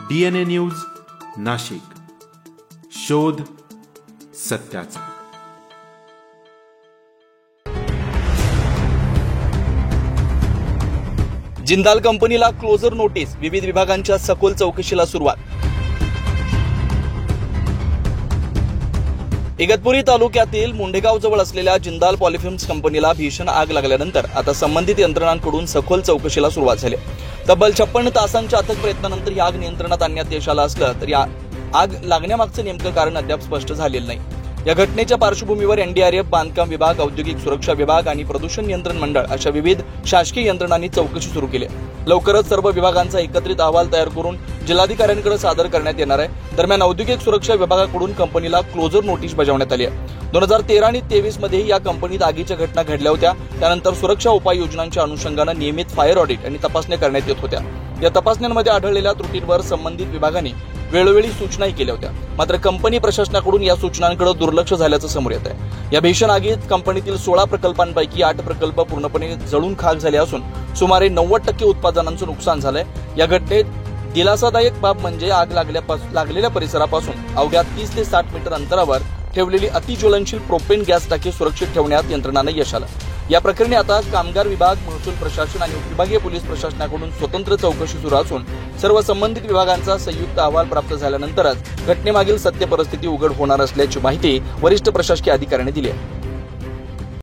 DNA news Nashik, शोध सत्याचा। जिंदाल कंपनीला क्लोजर नोटीस, विविध विभागांच्या सखोल चौकशीला सुरुवात। इगतपुरी तालुक्यातील मुंडेगाव जवळ असलेल्या जिंदाल पॉलिफिल्म्स कंपनीला भीषण आग लागल्यानंतर आता संबंधित यंत्रणांकडून सखोल चौकशीला सुरुवात झाली। तब्बल 56 तासांच्या अथक प्रयत्नानंतर ही आग नियंत्रणात आणण्यात यश आलं असलं तरी आग लागण्यामागचं नेमकं कारण अद्याप स्पष्ट झालेलं नाही। या घटनेच्या पार्श्वभूमीवर एनडीआरएफ, बांधकाम विभाग, औद्योगिक सुरक्षा विभाग आणि प्रदूषण नियंत्रण मंडळ अशा विविध शासकीय यंत्रणांनी चौकशी सुरू केली आहे। लवकरच सर्व विभागांचा एकत्रित अहवाल तयार करून जिल्हाधिकाऱ्यांकडे सादर करण्यात येणार आहे। दरम्यान औद्योगिक सुरक्षा विभागाकडून कंपनीला क्लोजर नोटीस बजावण्यात आली आहे। 2013 आणि 23 मध्ये या कंपनीत आगीच्या घटना घडल्या होत्या। त्यानंतर सुरक्षा उपाययोजनांच्या अनुषंगाने नियमित फायर ऑडिट आणि तपासण्या करण्यात येत होत्या। या तपासण्यांमध्ये आढळलेल्या त्रुटींवर संबंधित विभागांनी वेळोवेळी सूचनाही केल्या होत्या। मात्र कंपनी प्रशासनाकडून या सूचनांकडे दुर्लक्ष झाल्याचं समोर येत आहे। या भीषण आगीत कंपनीतील 16 प्रकल्पांपैकी 8 प्रकल्प पूर्णपणे जळून खाक झाले असून सुमारे 90% उत्पादनांचं नुकसान झालंय। या घटनेत दिलासादायक बाब म्हणजे आग लागलेल्या परिसरापासून अवघ्या 30 ते 60 मीटर अंतरावर ठेवलेली अतिज्वलनशील प्रोपेन गॅस टाकी सुरक्षित ठेवण्यात यंत्रणांना यश आलं। या प्रकरणी आता कामगार विभाग, महसूल प्रशासन आणि उपविभागीय पोलीस प्रशासनाकडून स्वतंत्र चौकशी सुरू असून सर्व संबंधित विभागांचा संयुक्त अहवाल प्राप्त झाल्यानंतरच घटनेमागील सत्य परिस्थिती उघड होणार असल्याची माहिती वरिष्ठ प्रशासकीय अधिकाऱ्यांनी दिली आहे।